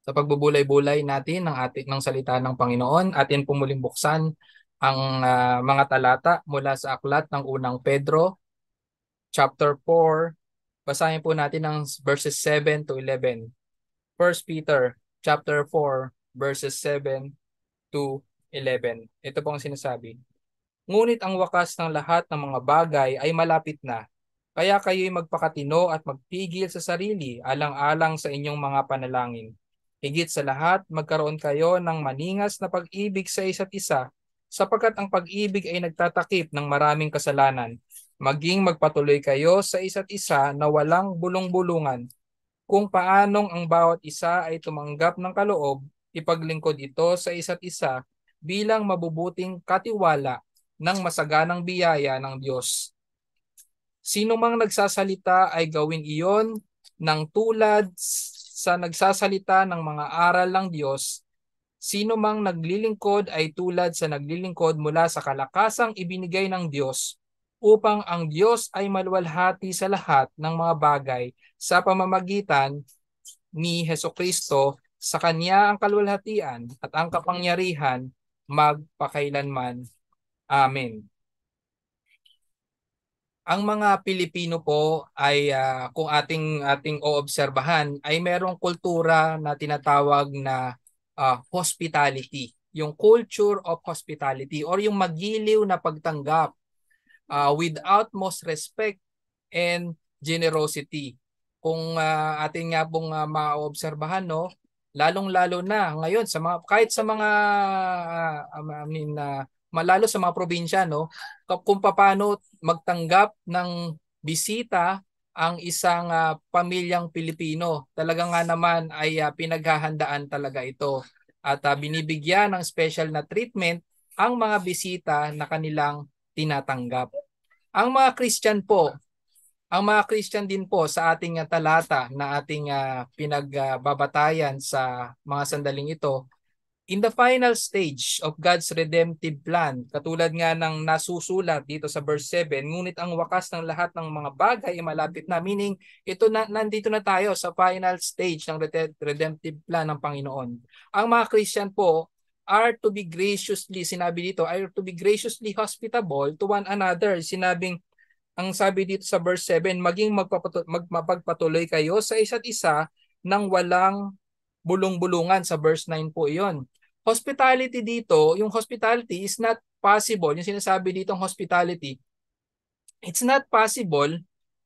Sa pagbubulay-bulay natin ng salita ng Panginoon, atin pumuling buksan ang mga talata mula sa aklat ng unang Pedro, chapter 4. Basahin po natin ang verses 7 to 11. First Peter, chapter 4, verses 7 to 11. Ito po ang sinasabi. Ngunit ang wakas ng lahat ng mga bagay ay malapit na. Kaya kayo'y magpakatino at magpigil sa sarili alang-alang sa inyong mga panalangin. Higit sa lahat, magkaroon kayo ng maningas na pag-ibig sa isa't isa, sapagkat ang pag-ibig ay nagtatakip ng maraming kasalanan. Maging magpatuloy kayo sa isa't isa na walang bulong-bulungan. Kung paanong ang bawat isa ay tumanggap ng kaloob, ipaglingkod ito sa isa't isa bilang mabubuting katiwala ng masaganang biyaya ng Diyos. Sino mang nagsasalita ay gawin iyon ng tulad sa nagsasalita ng mga aral ng Diyos. Sino mang naglilingkod ay tulad sa naglilingkod mula sa kalakasang ibinigay ng Diyos upang ang Diyos ay maluwalhati sa lahat ng mga bagay sa pamamagitan ni Hesukristo. Sa Kanya ang kaluwalhatian at ang kapangyarihan magpakailanman. Amen. Ang mga Pilipino po ay kung ating oobserbahan ay merong kultura na tinatawag na hospitality, yung culture of hospitality or yung magiliw na pagtanggap with utmost respect and generosity. Kung ating nga pong maobserbahan, no, lalong-lalo na ngayon sa mga kahit sa mga malalo sa mga probinsya, no, kung paano magtanggap ng bisita ang isang pamilyang Pilipino. Talaga nga naman ay pinaghahandaan talaga ito at binibigyan ng special na treatment ang mga bisita na kanilang tinatanggap. Ang mga Christian po, ang mga Christian din po sa ating talata na ating pinagbabatayan sa mga sandaling ito, in the final stage of God's redemptive plan, katulad nga ng nasusulat dito sa verse 7, ngunit ang wakas ng lahat ng mga bagay ay malapit na, meaning ito na, nandito na tayo sa final stage ng redemptive plan ng Panginoon. Ang mga Christian po are to be graciously, sinabi dito, are to be graciously hospitable to one another. Ang sabi dito sa verse 7, maging magpapatuloy kayo sa isa't isa nang walang bulong-bulungan. Sa verse 9 po iyon. Hospitality dito, yung hospitality is not possible. Yung sinasabi dito ng hospitality, it's not possible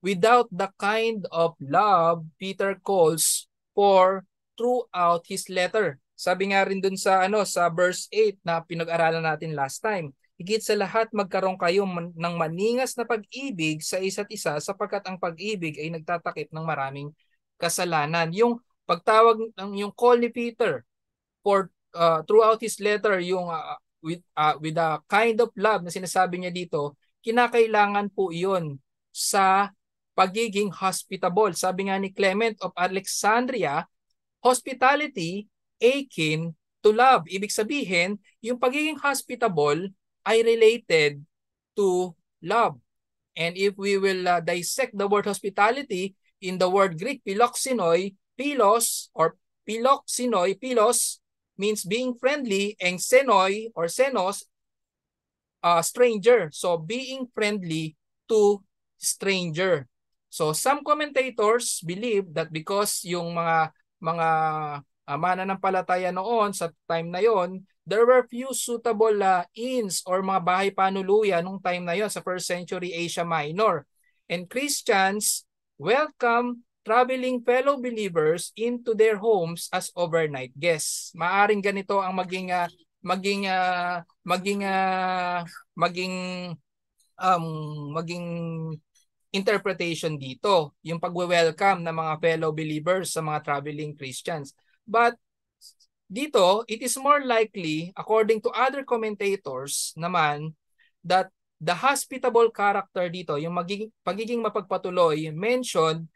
without the kind of love Peter calls for throughout his letter. Sabi nga rin dun sa verse 8 na pinag-aralan natin last time. Higit sa lahat, magkaroon kayo ng maningas na pag-ibig sa isa't isa sapagkat ang pag-ibig ay nagtatakip ng maraming kasalanan. Yung pagtawag ng yung call ni Peter for throughout his letter, yung with a kind of love na sinasabi niya dito, kinakailangan po iyon sa pagiging hospitable. Sabi nga ni Clement of Alexandria, hospitality akin to love. Ibig sabihin, yung pagiging hospitable ay related to love. And if we will dissect the word hospitality in the word Greek, philoxenoi, philos or philos means being friendly, and xenoi or xenos, stranger. So being friendly to stranger. So some commentators believe that because yung mga mananampalataya noon sa time na yon, there were few suitable inns or mga bahay panuluyan nung time na yon sa first century Asia Minor. And Christians welcome traveling fellow believers into their homes as overnight guests. Maaring ganito ang maging maging maging interpretation dito, yung pagwe-welcome ng mga fellow believers sa mga traveling Christians. But dito, it is more likely, according to other commentators naman, that the hospitable character dito, yung pagiging mapagpatuloy, mentioned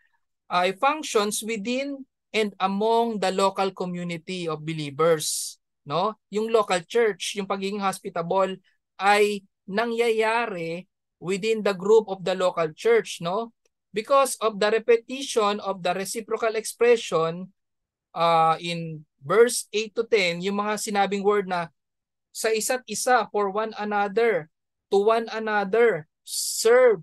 ay functions within and among the local community of believers. No? Yung local church, yung pagiging hospitable ay nangyayari within the group of the local church, no? Because of the repetition of the reciprocal expression in verse 8 to 10, yung mga sinabing word na sa isa't isa, for one another, to one another, serve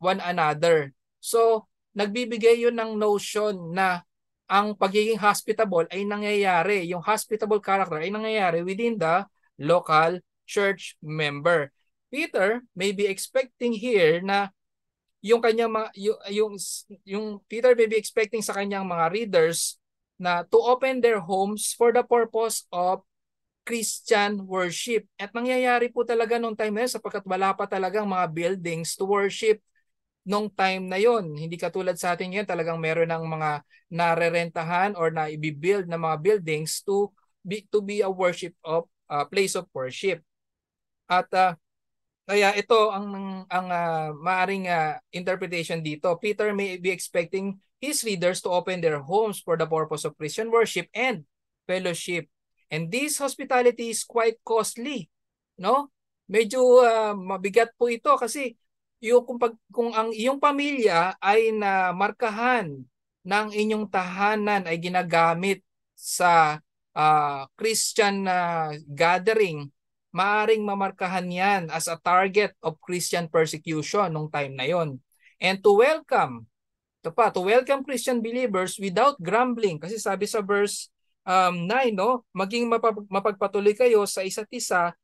one another. So, nagbibigay yun ng notion na ang pagiging hospitable ay nangyayari, yung hospitable character ay nangyayari within the local church member. Peter may be expecting here na yung kanyang mga yung Peter may be expecting sa kanyang mga readers na to open their homes for the purpose of Christian worship. At nangyayari po talaga nung time na yun sapagkat wala pa talagang mga buildings to worship nung time na yon. Hindi katulad sa atin ngayon, talagang meron ng mga narerentahan or na i-build na mga buildings to be a worship of place of worship. At kaya ito ang maaring interpretation dito. Peter may be expecting his readers to open their homes for the purpose of Christian worship and fellowship. And this hospitality is quite costly, no? Medyo mabigat po ito kasi kung ang iyong pamilya ay namarkahan ng inyong tahanan ay ginagamit sa Christian gathering, maaring mamarkahan yan as a target of Christian persecution nung time na yon. And to welcome Christian believers without grumbling. Kasi sabi sa verse 9, no, maging mapagpatuloy kayo sa isa't isa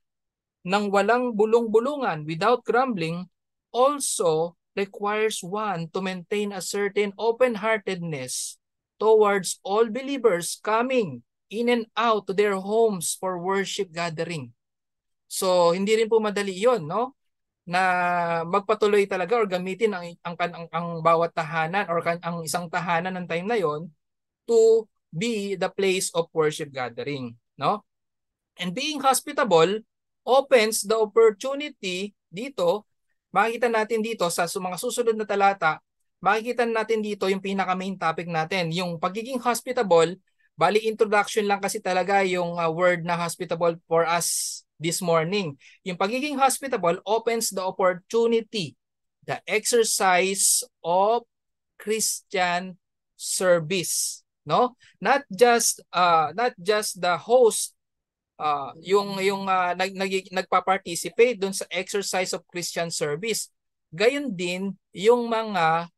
nang walang bulong-bulungan, without grumbling, also requires one to maintain a certain open-heartedness towards all believers coming in and out to their homes for worship gathering. So hindi rin po madali 'yon, no? Na magpatuloy talaga or gamitin ang bawat tahanan or ang isang tahanan ng time na 'yon to be the place of worship gathering, no? And being hospitable opens the opportunity dito. Makikita natin dito sa mga susunod na talata, makikita natin dito yung pinaka main topic natin, yung pagiging hospitable. Bali introduction lang kasi talaga yung word na hospitable for us this morning. Yung pagiging hospitable opens the opportunity, the exercise of Christian service, no? Not just the host nagpa-participate doon sa exercise of Christian service. Gayon din yung mga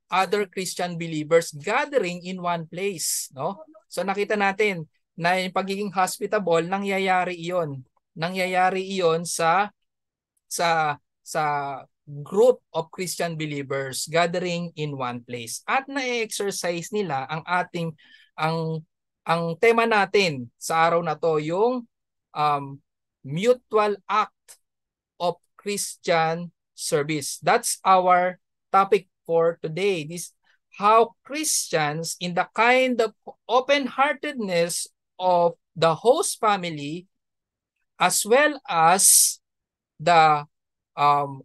other Christian believers gathering in one place, no? So nakita natin na yung pagiging hospitable, nangyayari iyon sa group of Christian believers gathering in one place. At na-exercise nila ang tema natin sa araw na to, yung mutual act of Christian service. That's our topic for today. This how Christians in the kind of open-heartedness of the host family as well as the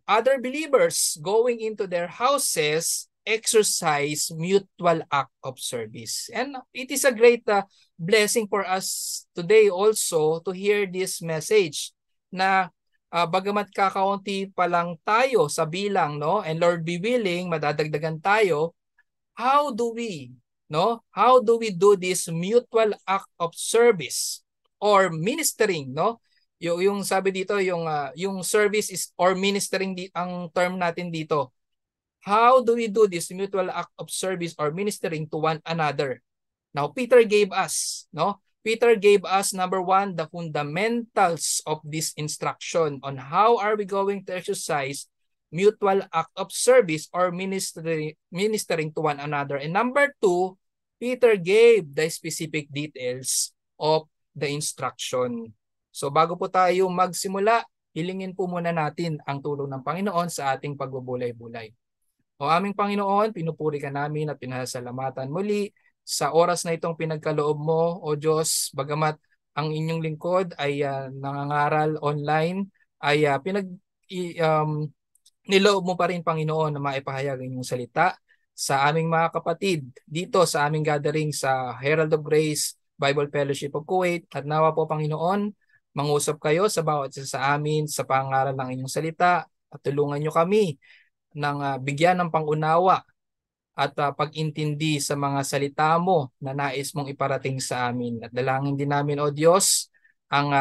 other believers going into their houses exercise mutual act of service. And it is a great blessing for us today also to hear this message na bagamat kakaunti pa lang tayo sa bilang, no, and Lord be willing madadagdagan tayo, how do we do this mutual act of service or ministering, no? Yung sabi dito, yung service is or ministering ang term natin dito. How do we do this mutual act of service or ministering to one another? Now Peter gave us, number one, the fundamentals of this instruction on how are we going to exercise mutual act of service or ministering to one another. And number two, Peter gave the specific details of the instruction. So bago po tayo magsimula, hilingin po muna natin ang tulong ng Panginoon sa ating pagbubulay-bulay. O aming Panginoon, pinupuri ka namin at pinasasalamatan muli sa oras na itong pinagkaloob mo, O Diyos, bagamat ang inyong lingkod ay nangangaral online, ay niloob mo pa rin, Panginoon, na maipahayag ang inyong salita sa aming mga kapatid dito sa aming gathering sa Herald of Grace Bible Fellowship of Kuwait. At nawa po, Panginoon, mangusap kayo sa bawat isa sa amin sa pangaral ng inyong salita at tulungan nyo kami ng bigyan ng pangunawa at pag-intindi sa mga salita mo na nais mong iparating sa amin. At dalangin din namin, O Diyos, ang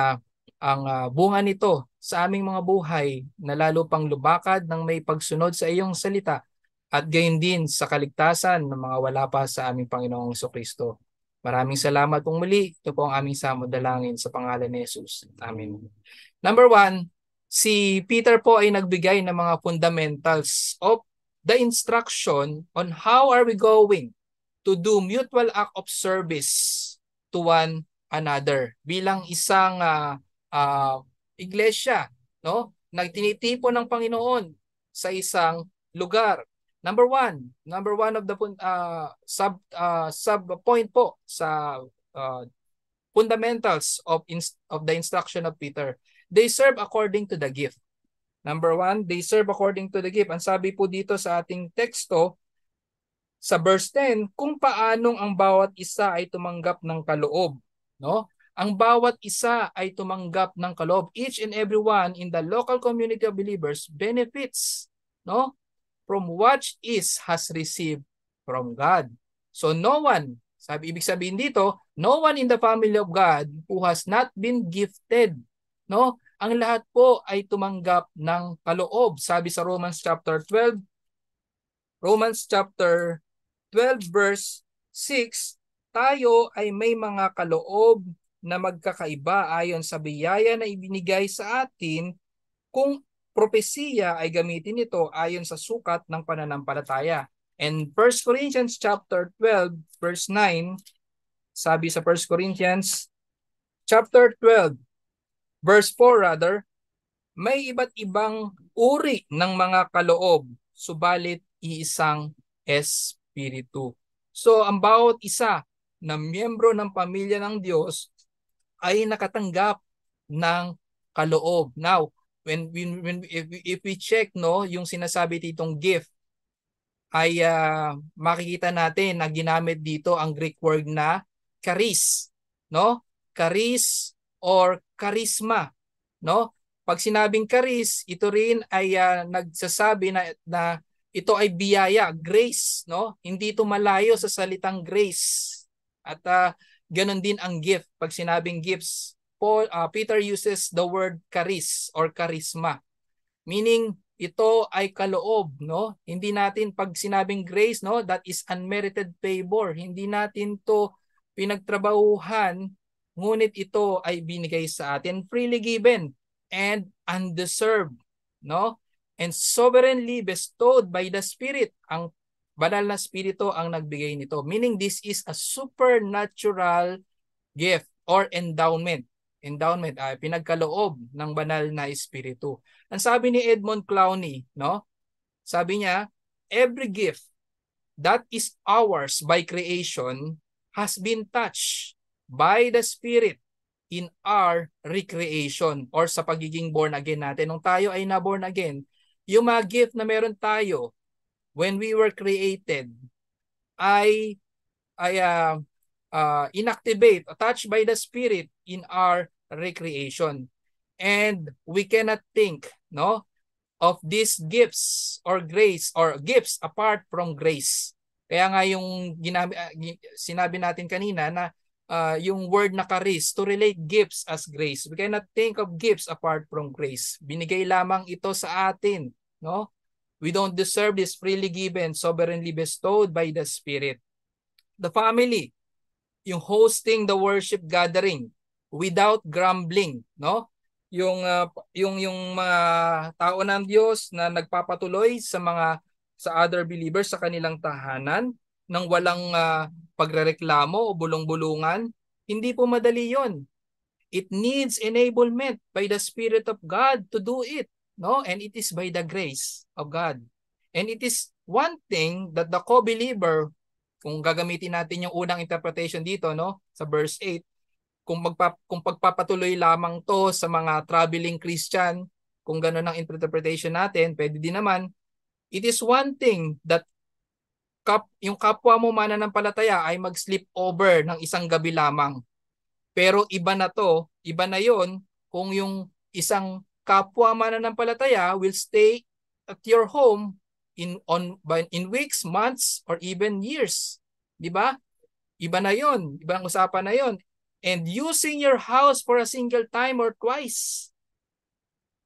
bunga nito sa aming mga buhay na lalo pang lubakad ng may pagsunod sa iyong salita at gayon din sa kaligtasan ng mga wala pa sa aming Panginoong Kristo. Maraming salamat pong muli. Ito po ang aming samudalangin sa pangalan ni Jesus. Amen. Number 1, si Peter po ay nagbigay ng mga fundamentals of the instruction on how are we going to do mutual act of service to one another bilang isang iglesia, no? Nagtinitipon ng Panginoon sa isang lugar. Number one of the sub point po sa fundamentals of the instruction of Peter. They serve according to the gift. Number 1, they serve according to the gift. Ang sabi po dito sa ating teksto, sa verse 10, kung paanong ang bawat isa ay tumanggap ng kaloob. No? Ang bawat isa ay tumanggap ng kaloob. Each and every one in the local community of believers benefits, no, from what has received from God. So no one, ibig sabihin dito, no one in the family of God who has not been gifted, no? Ang lahat po ay tumanggap ng kaloob. Sabi sa Romans chapter 12 verse 6, tayo ay may mga kaloob na magkakaiba ayon sa biyaya na ibinigay sa atin kung propesiya ay gamitin ito ayon sa sukat ng pananampalataya. And 1 Corinthians chapter 12 verse 9, sabi sa 1 Corinthians chapter 12 verse 4 rather, may iba't ibang uri ng mga kaloob, subalit iisang Espiritu. So ang bawat isa na miyembro ng pamilya ng Diyos ay nakatanggap ng kaloob. Now, if we check, no, yung sinasabi ditong gift, ay makikita natin na ginamit dito ang Greek word na charis, no? Charis or charisma, no? Pag sinabing charis, ito rin ay nagsasabi na ito ay biyaya, grace, no? Hindi ito malayo sa salitang grace. At ganun din ang gift. Pag sinabing gifts, Peter uses the word charis or charisma. Meaning, ito ay kaloob, no? Hindi natin pag sinabing grace, no, that is unmerited favor. Hindi natin to pinagtrabahuhan, ngunit ito ay binigay sa atin, freely given and undeserved, no? And sovereignly bestowed by the Spirit. Ang banal na Espiritu ang nagbigay nito. Meaning this is a supernatural gift or endowment. Endowment ay pinagkaloob ng banal na Espiritu. Ang sabi ni Edmund Clowney, no? Sabi niya, every gift that is ours by creation has been touched by the Spirit in our recreation or sa pagiging born again natin. Nung tayo ay na-born again, yung mga gift na meron tayo when we were created ay inactivate, touched by the Spirit in our recreation. And we cannot think, no, of these gifts or grace or gifts apart from grace. Kaya nga yung sinabi natin kanina na yung word na charis, to relate gifts as grace. We cannot think of gifts apart from grace. Binigay lamang ito sa atin, no? We don't deserve this, freely given, sovereignly bestowed by the Spirit. The family, yung hosting the worship gathering without grumbling, no? Yung mga tao ng Diyos na nagpapatuloy sa other believers sa kanilang tahanan nang walang pagrereklamo o bulong-bulungan, hindi po madali 'yon. It needs enablement by the Spirit of God to do it, no? And it is by the grace of God. And it is one thing that the co-believer, kung gagamitin natin yung unang interpretation dito, no, sa verse 8, kung pagpapatuloy lamang to sa mga traveling Christian, kung gano'n ang interpretation natin, pwede din naman. It is one thing that yung kapwa mo mananampalataya ay mag-sleep over ng isang gabi lamang. Pero iba na yon kung yung isang kapwa mananampalataya will stay at your home in weeks, months, or even years. Di ba? Iba na yon, ibang usapan na yon. And using your house for a single time or twice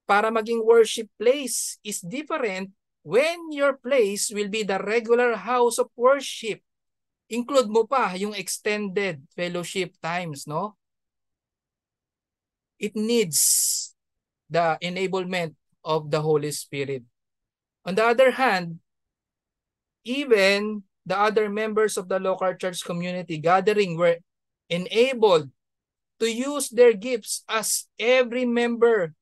para maging worship place is different when your place will be the regular house of worship. Include mo pa yung extended fellowship times, no? It needs the enablement of the Holy Spirit. On the other hand, even the other members of the local church community gathering were enabled to use their gifts as every member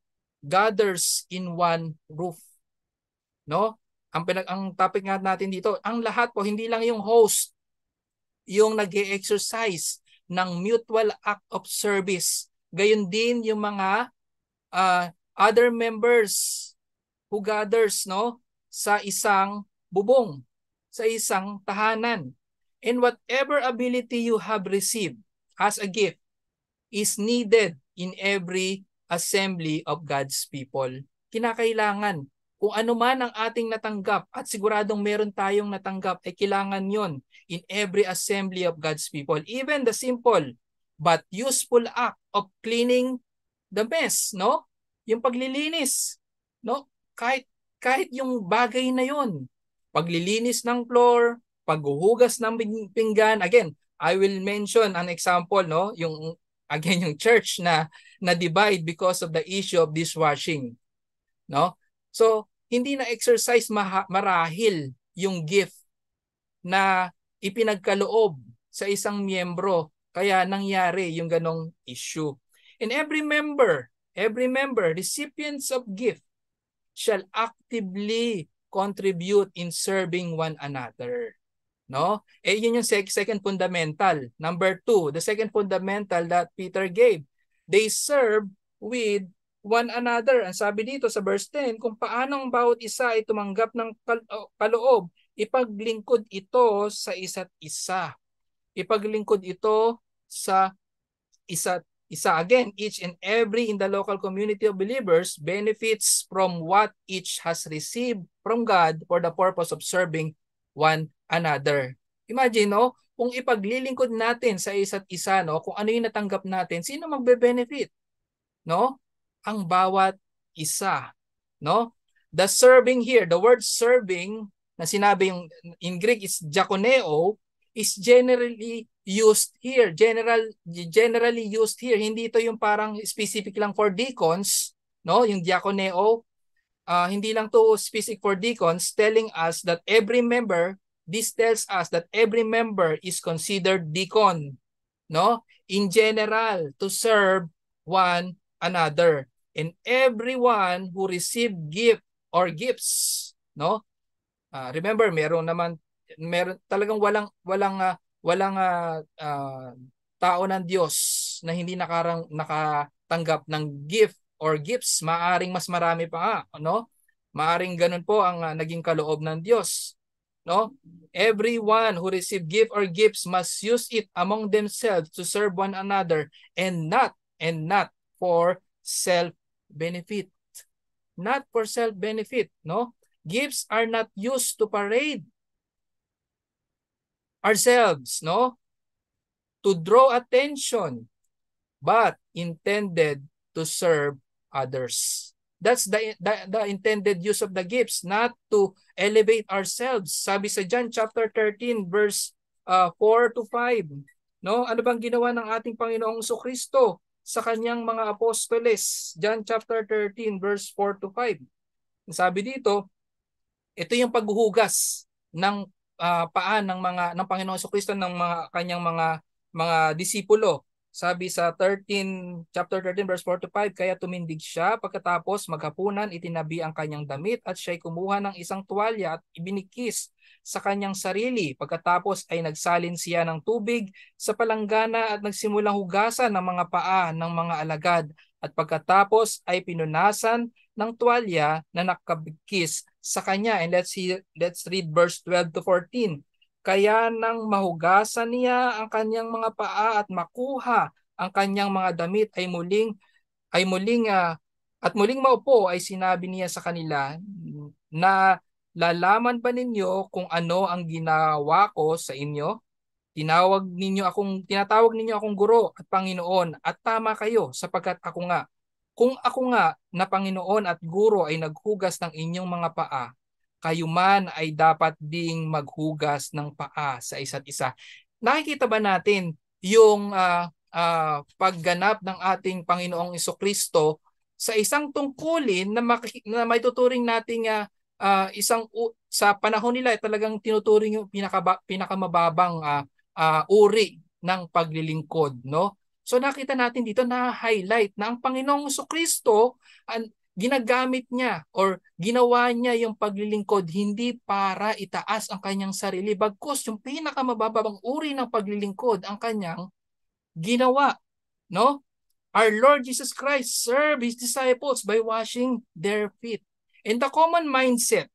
gathers in one roof. No? Ang topic nga natin dito, ang lahat po, hindi lang yung host, yung nag-exercise ng mutual act of service. Gayon din yung mga other members who gathers, no, sa isang bubong, sa isang tahanan. And whatever ability you have received as a gift is needed in every assembly of God's people. Kinakailangan kung ano man ang ating natanggap at siguradong meron tayong natanggap ay kailangan yon in every assembly of God's people. Even the simple but useful act of cleaning the mess, no? Yung paglilinis, no? Kahit yung bagay na yon. Paglilinis ng floor, paghuhugas ng pinggan. Again, I will mention an example, no? Yung church na divide because of the issue of dishwashing, no? So, hindi na exercise marahil yung gift na ipinagkaloob sa isang miyembro kaya nangyari yung ganong issue. And every member, recipients of gift shall actively contribute in serving one another. No? Yun yung second fundamental. Number 2, the second fundamental that Peter gave. They serve with one another. Ang sabi dito sa verse 10, kung paano ang bawat isa ay tumanggap ng kaloob, ipaglingkod ito sa isa't isa. Ipaglingkod ito sa isa't isa. Again, each and every in the local community of believers benefits from what each has received from God for the purpose of serving one another. Imagine, no, kung ipaglilingkod natin sa isa't isa, no, kung ano yung natanggap natin, sino magbe-benefit? No? Ang bawat isa, no? The serving here, the word serving na sinabi yung in Greek is diakoneo, is generally used here. Generally used here. Hindi ito yung parang specific lang for deacons, no? Yung diakoneo, hindi lang to specific for deacons, telling us that every member, this tells us that every member is considered deacon, no? In general, to serve one another. And everyone who received gift or gifts, no? Remember, meron talagang walang tao ng Diyos na hindi nakatanggap ng gift or gifts. Maaring mas marami pa nga, no? Maaring ganun po ang naging kaloob ng Diyos, no? Everyone who received gift or gifts must use it among themselves to serve one another and not for self-benefit. Not for self-benefit, no? Gifts are not used to parade ourselves, no? To draw attention, but intended to serve others. That's the intended use of the gifts, not to elevate ourselves. Sabi sa John chapter 13 verse 4 to 5, no? Ano bang ginawa ng ating Panginoong Jesucristo sa kanyang mga apostoles? John chapter 13 verse 4 to 5. Sabi dito, ito yung paghuhugas ng paa ng Panginoong Jesucristo ng kanyang mga disipulo. Sabi sa chapter 13 verse 4 to 5, kaya tumindig siya pagkatapos maghapunan, itinabi ang kanyang damit at siya'y kumuha ng isang tuwalya at ibinikis sa kanyang sarili. Pagkatapos ay nagsalin siya ng tubig sa palanggana at nagsimulang hugasan ng mga paa ng mga alagad. At pagkatapos ay pinunasan ng tuwalya na nakabikis sa kanya. And let's read verse 12 to 14. Kaya nang mahugasan niya ang kanyang mga paa at makuha ang kanyang mga damit ay muling maupo, ay sinabi niya sa kanila na Lalaman ba ninyo kung ano ang ginawa ko sa inyo? Tinatawag ninyo akong guro at Panginoon, at tama kayo sapagkat ako nga. Kung ako nga na Panginoon at guro ay naghugas ng inyong mga paa, kayo man ay dapat ding maghugas ng paa sa isa't isa. Nakikita ba natin yung pagganap ng ating Panginoong Kristo sa isang tungkulin na, na may tuturing nating sa panahon nila talagang tinuturing yung pinakamababang uri ng paglilingkod, no? So nakita natin dito na highlight na ang Panginoong Kristo ginagamit niya or ginawa niya yung paglilingkod hindi para itaas ang kanyang sarili, bagkus yung pinakamababang uri ng paglilingkod ang kanyang ginawa, no? Our Lord Jesus Christ served His disciples by washing their feet. And the common mindset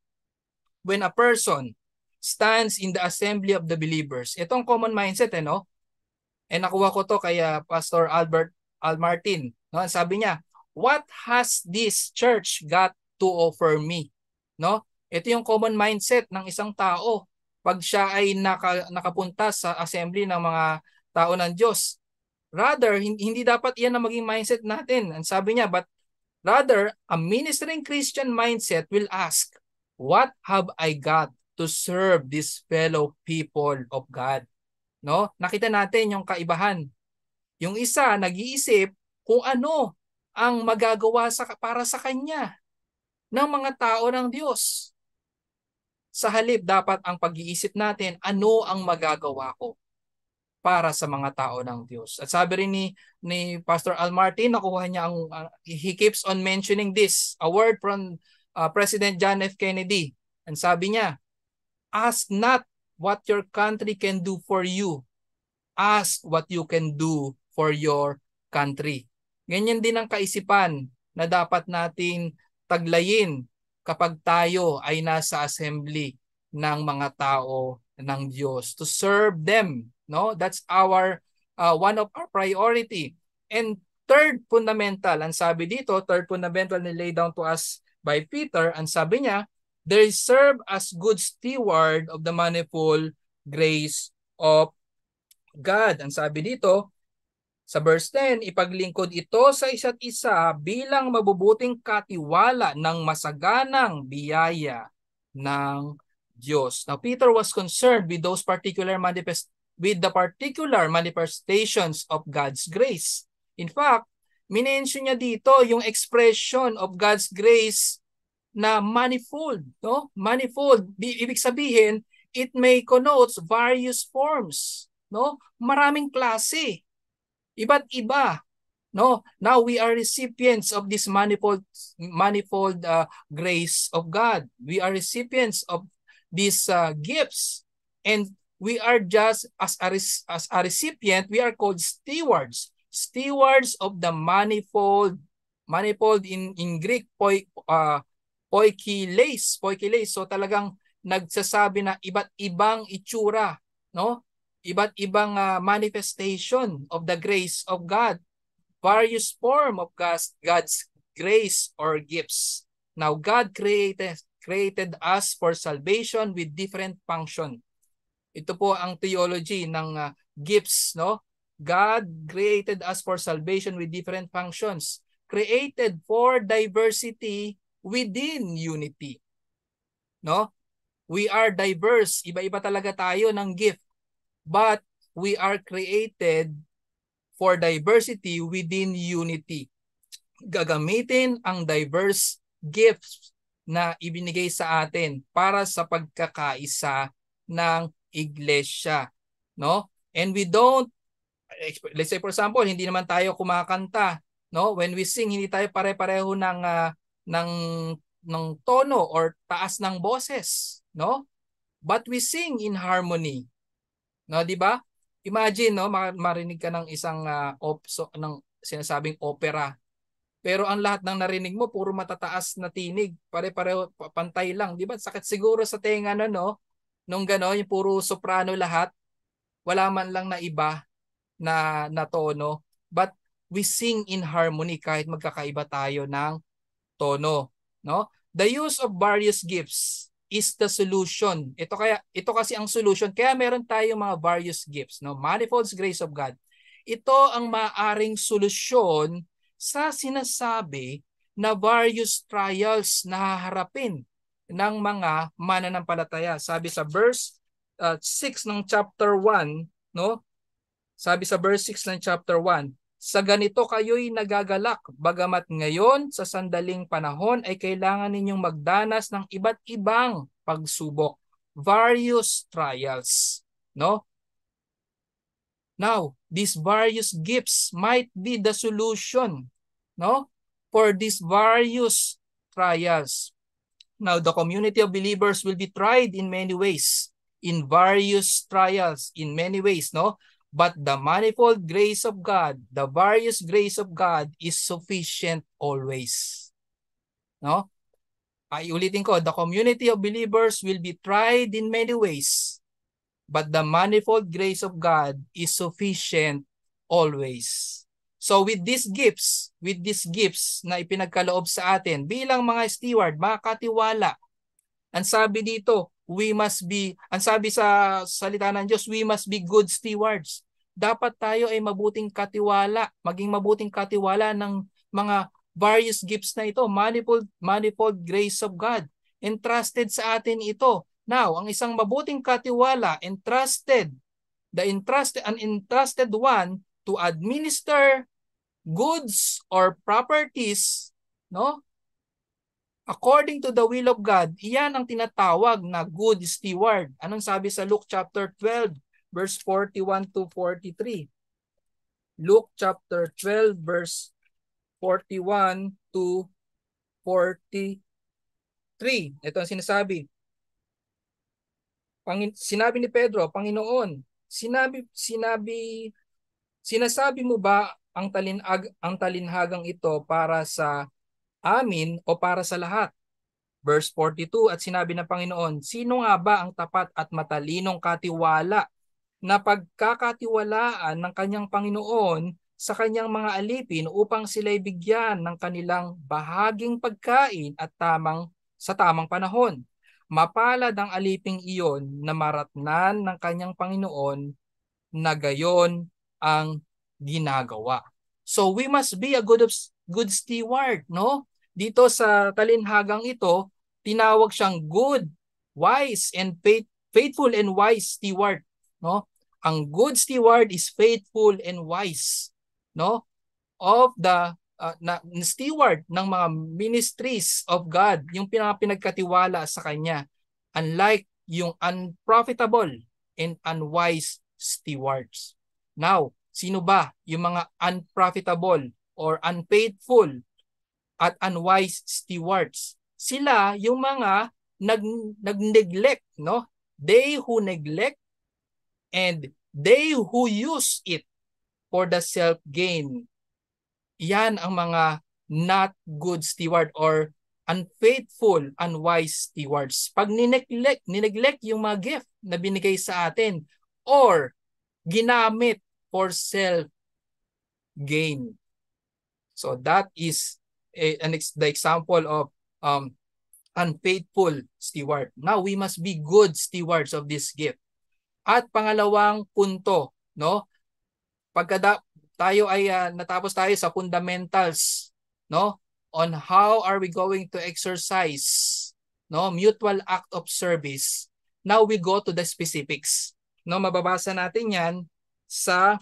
when a person stands in the assembly of the believers, itong common mindset, no? And nakuha ko to kay Pastor Albert Almartin. No? Sabi niya, what has this church got to offer me? No? Ito yung common mindset ng isang tao pag siya ay nakapunta sa assembly ng mga tao ng Diyos. Rather, hindi dapat yan ang maging mindset natin. Ang sabi niya, but rather, a ministering Christian mindset will ask, what have I got to serve these fellow people of God? No? Nakita natin yung kaibahan. Yung isa nag-iisip kung ano ang magagawa para sa kanya ng mga tao ng Diyos. Sa halip, dapat ang pag-iisip natin, ano ang magagawa ko para sa mga tao ng Diyos. At sabi rin ni Pastor Al Martin, nakuha niya he keeps on mentioning this, a word from President John F. Kennedy. And sabi niya, ask not what your country can do for you. Ask what you can do for your country. Ganyan din ang kaisipan na dapat natin taglayin kapag tayo ay nasa assembly ng mga tao ng Diyos. To serve them. No? That's one of our priority. And third fundamental, ang sabi dito, third fundamental na lay down to us by Peter, ang sabi niya, they serve as good steward of the manifold grace of God. Ang sabi dito, sa verse 10, ipaglingkod ito sa isa't isa bilang mabubuting katiwala ng masaganang biyaya ng Diyos. Now, Peter was concerned with the particular manifestations of God's grace. In fact, minention niya dito yung expression of God's grace na manifold, no? Manifold, ibig sabihin, it may connotes various forms, no? Maraming klase, iba't iba, no? Now we are recipients of this manifold grace of God. We are recipients of these gifts, and we are just as a recipient, we are called stewards of the manifold in Greek poikiles. So talagang nagsasabi na iba't ibang itsura, no? Iba't ibang manifestation of the grace of God, various form of God's grace or gifts. Now God created us for salvation with different function. Ito po ang theology ng gifts, no? God created us for salvation with different functions, created for diversity within unity. No? We are diverse, iba-iba talaga tayo ng gift. But we are created for diversity within unity. Gagamitin ang diverse gifts na ibinigay sa atin para sa pagkakaisa ng iglesia, no? And we don't, let's say for example, hindi naman tayo kumakanta, no? When we sing, hindi tayo pare-pareho ng tono or taas ng boses, no? But we sing in harmony. No, 'di ba? Imagine, no, marinig ka ng isang ng sinasabing opera. Pero ang lahat ng narinig mo puro matataas na tinig, pare-pareho pantay lang, 'di ba? Sakit siguro sa tenga no, nung gano'n, yung puro soprano lahat, wala man lang na iba na tono. But we sing in harmony kahit magkakaiba tayo ng tono, no? The use of various gifts is the solution. Ito kasi ang solution. Kaya meron tayong mga various gifts, no? Manifold grace of God. Ito ang maaring solusyon sa sinasabi na various trials na haharapin ng mga mananampalataya. Sabi sa verse 6 ng chapter 1, no? Sabi sa verse 6 ng chapter 1, sa ganito kayo'y nagagalak, bagamat ngayon sa sandaling panahon ay kailangan ninyong magdanas ng iba't ibang pagsubok, various trials, no? Now, these various gifts might be the solution, no, for these various trials. Now, the community of believers will be tried in many ways, in various trials, in many ways, no? But the manifold grace of God, the various grace of God is sufficient always. No? Ay ulitin ko, the community of believers will be tried in many ways, but the manifold grace of God is sufficient always. So with these gifts na ipinagkaloob sa atin bilang mga steward, mga katiwala, ang sabi dito, ang sabi sa salita ng Diyos, we must be good stewards. Dapat tayo ay maging mabuting katiwala ng mga various gifts na ito, manifold grace of God. Entrusted sa atin ito. Now, ang isang mabuting katiwala, an entrusted one to administer goods or properties, no? According to the will of God, iyan ang tinatawag na good steward. Anong sabi sa Luke chapter 12, verse 41 to 43? Luke chapter 12, verse 41 to 43. Ito ang sinasabi. Sinabi ni Pedro, Panginoon, sinasabi mo ba ang talinhagang ito para sa amin o para sa lahat? Verse 42, at sinabi ng Panginoon, sino nga ba ang tapat at matalinong katiwala na pagkakatiwalaan ng kanyang Panginoon sa kanyang mga alipin upang sila'y bigyan ng kanilang bahaging pagkain at sa tamang panahon? Mapalad ang aliping iyon na maratnan ng kanyang Panginoon na gayon ang ginagawa. So we must be a good steward, no? Dito sa talinhagang ito, tinawag siyang good, wise, and faithful and wise steward, no? Ang good steward is faithful and wise, no? Of the steward ng mga ministries of God, yung pinagkatiwala sa kanya. Unlike yung unprofitable and unwise stewards. Now, sino ba yung mga unprofitable or unfaithful at unwise stewards? Sila yung mga nag-neglect, no? They who neglect and they who use it for the self-gain. Yan ang mga not good steward or unfaithful, unwise stewards. Pag nineglect yung mga gift na binigay sa atin or ginamit for self-gain. So that is the example of unfaithful steward. Now we must be good stewards of this gift. At pangalawang punto, no? Natapos tayo sa fundamentals, no? On how are we going to exercise, no, mutual act of service. Now we go to the specifics. No, mababasa natin 'yan sa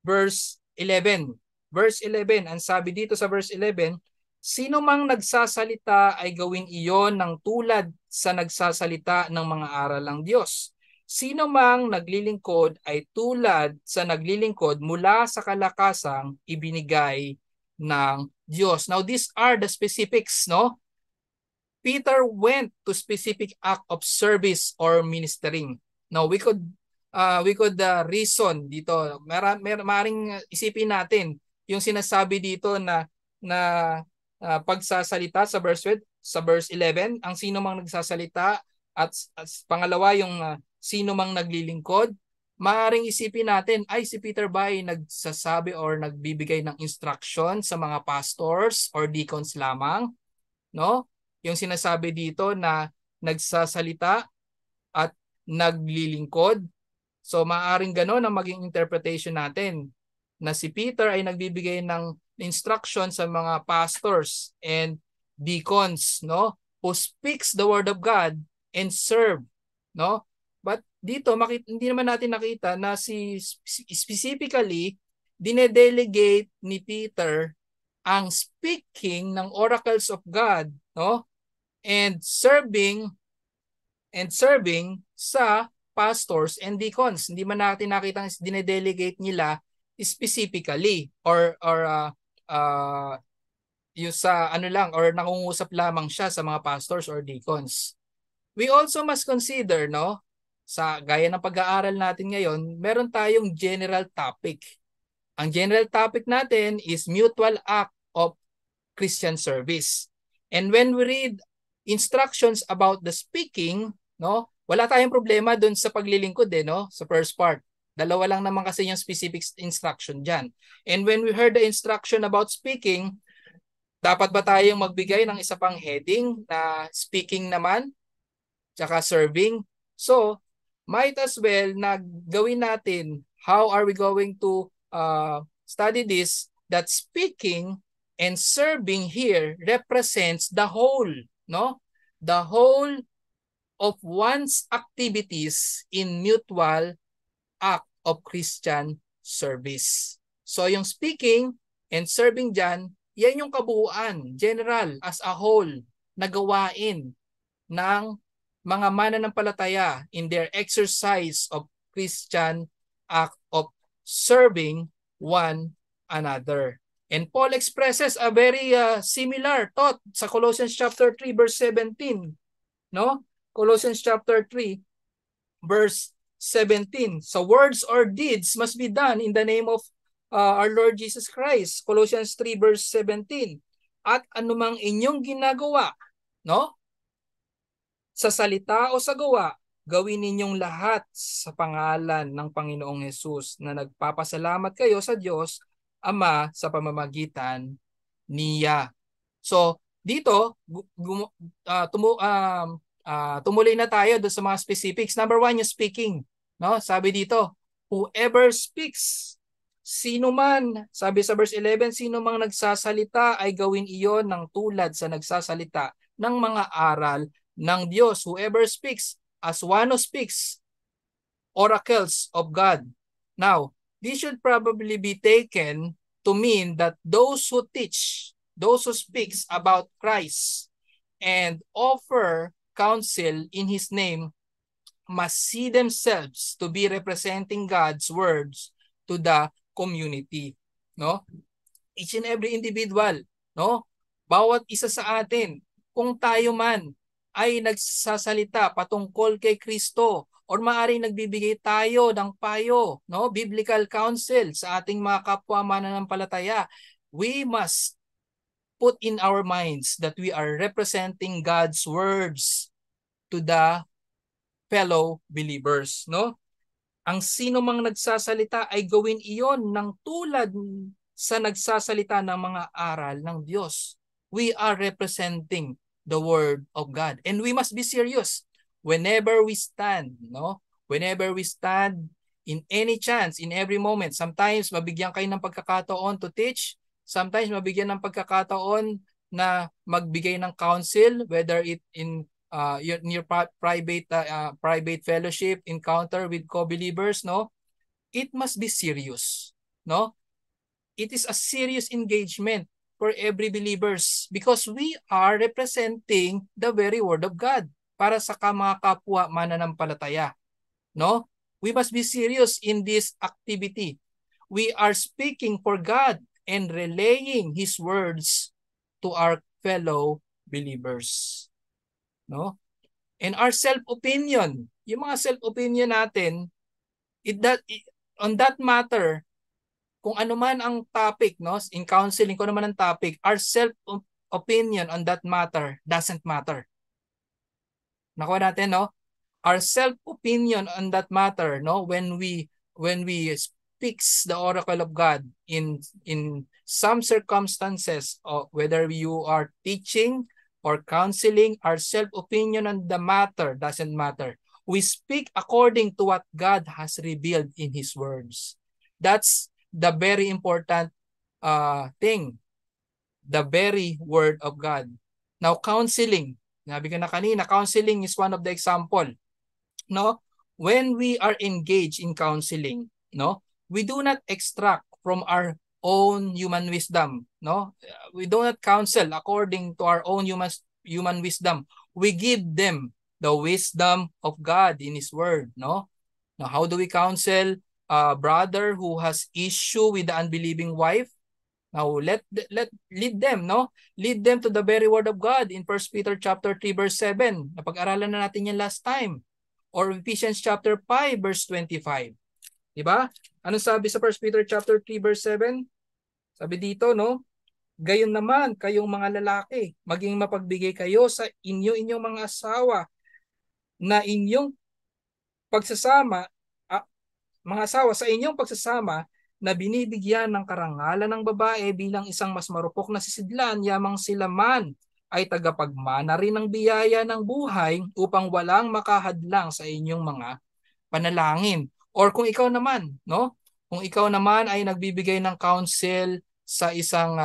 verse 11. Verse 11, ang sabi dito sa verse 11, sino mang nagsasalita ay gawin iyon ng tulad sa nagsasalita ng mga aral ng Diyos. Sino mang naglilingkod ay tulad sa naglilingkod mula sa kalakasang ibinigay ng Diyos. Now these are the specifics, no? Peter went to specific act of service or ministering. Now we could reason dito. Maring isipin natin yung sinasabi dito na pagsasalita sa verse 11, ang sino mang nagsasalita at pangalawa yung sino mang naglilingkod. Maaring isipin natin, ay si Peter ba ay nagsasabi or nagbibigay ng instruction sa mga pastors or deacons lamang, no? Yung sinasabi dito na nagsasalita at naglilingkod. So maaaring gano'n ang maging interpretation natin na si Peter ay nagbibigay ng instruction sa mga pastors and deacons, no, who speaks the word of God and serve, no? But dito hindi naman natin nakita na specifically dinedelegate ni Peter ang speaking ng oracles of God, no, and serving sa pastors and deacons. Hindi man natin nakita dinedelegate nila specifically or yung sa ano lang or nangungusap lamang siya sa mga pastors or deacons. We also must consider, no, sa gaya ng pag-aaral natin ngayon, meron tayong general topic. Ang general topic natin is mutual act of Christian service. And when we read instructions about the speaking, no, wala tayong problema dun sa paglilingkod no, sa first part. Dalawa lang naman kasi yung specific instruction dyan. And when we heard the instruction about speaking, dapat ba tayong magbigay ng isa pang heading na speaking naman, tsaka serving? So, might as well na gawin natin how are we going to study this, that speaking and serving here represents the whole, no? The whole of one's activities in mutual act of Christian service. So yung speaking and serving dyan, yan yung kabuuan, general, as a whole, na gawain ng mga mananampalataya in their exercise of Christian act of serving one another. And Paul expresses a very similar thought sa Colossians chapter 3 verse 17, no? Colossians chapter 3 verse 17. So words or deeds must be done in the name of our Lord Jesus Christ. Colossians 3 verse 17. At anumang inyong ginagawa, no? Sa salita o sa gawa, gawin ninyong lahat sa pangalan ng Panginoong Hesus na nagpapasalamat kayo sa Diyos Ama sa pamamagitan niya. So, dito, tumuloy na tayo doon sa mga specifics. Number 1, yung speaking. No? Sabi dito, whoever speaks, sino man, sabi sa verse 11, sino mang nagsasalita ay gawin iyon ng tulad sa nagsasalita ng mga aral ng Diyos. Whoever speaks, as one who speaks, oracles of God. Now, this should probably be taken to mean that those who teach, those who speaks about Christ and offer counsel in His name must see themselves to be representing God's words to the community. No? Each and every individual, no? Bawat isa sa atin, kung tayo man ay nagsasalita patungkol kay Kristo or maaaring nagbibigay tayo ng payo, no, biblical counsel sa ating mga kapwa mananampalataya, we must put in our minds that we are representing God's words to the fellow believers, no? Ang sino mang nagsasalita ay gawin iyon ng tulad sa nagsasalita ng mga aral ng Diyos. We are representing the word of God, and we must be serious whenever we stand, no? Whenever we stand in any chance, in every moment. Sometimes mabigyan kayo ng pagkakataon to teach, sometimes mabigyan ng pagkakataon na magbigay ng counsel, whether it in your private fellowship encounter with co-believers, no? It must be serious, no? It is a serious engagement for every believers because we are representing the very word of God para sa mga kapwa mananampalataya, no? We must be serious in this activity. We are speaking for God and relaying His words to our fellow believers, no? And our self-opinion, yung mga self-opinion natin, on that matter, kung ano man ang topic, no, in counseling, kung ano man ang topic, our self-opinion on that matter doesn't matter. Nakuha natin, no? Our self-opinion on that matter, no, when we speaks the oracle of God in some circumstances, whether you are teaching or counseling, our self-opinion on the matter doesn't matter. We speak according to what God has revealed in His words. That's the very important thing. The very word of God. Now, counseling. Nabi ko na kanina, counseling is one of the example. No? When we are engaged in counseling, no, we do not extract from our own human wisdom. No? We do not counsel according to our own human wisdom. We give them the wisdom of God in His word. No? Now, how do we counsel a brother who has issue with the unbelieving wife? Now lead them, no? Lead them to the very word of God in 1 Peter chapter 3 verse 7. Napag-aralan na natin yan last time. Or Ephesians chapter 5 verse 25. 'Di ba? Anong sabi sa 1 Peter chapter 3 verse 7? Sabi dito, no? Gayon naman kayong mga lalaki, maging mapagbigay kayo sa inyong mga asawa na inyong pagsasama, mga asawa sa inyong pagsasama na binibigyan ng karangalan ng babae bilang isang mas marupok na sisidlan, yamang sila man ay tagapagmana rin ng biyaya ng buhay upang walang makahadlang sa inyong mga panalangin. Or kung ikaw naman, no? Kung ikaw naman ay nagbibigay ng counsel sa isang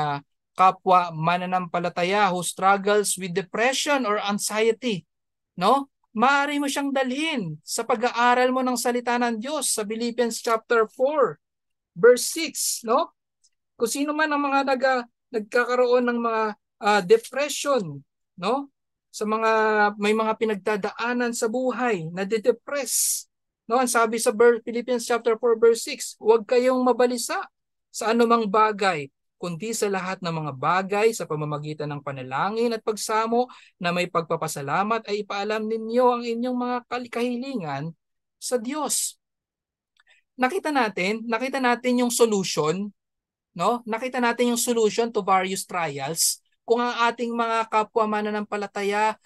kapwa mananampalataya who struggles with depression or anxiety, no? Maaari mo siyang dalhin sa pag-aaral mo ng salita ng Diyos sa Philippians chapter 4 verse 6, no? Kung sino man ang mga nagkakaroon ng mga depression, no? Sa mga may mga pinagdadaanan sa buhay, na de-depress, no? Ang sabi sa Philippians chapter 4 verse 6, huwag kayong mabalisa sa anumang bagay, kundi sa lahat ng mga bagay sa pamamagitan ng panalangin at pagsamo na may pagpapasalamat ay ipaalam ninyo ang inyong mga kahilingan sa Diyos. Nakita natin yung solution, no? Nakita natin yung solution to various trials. Kung ang ating mga kapwa mananampalataya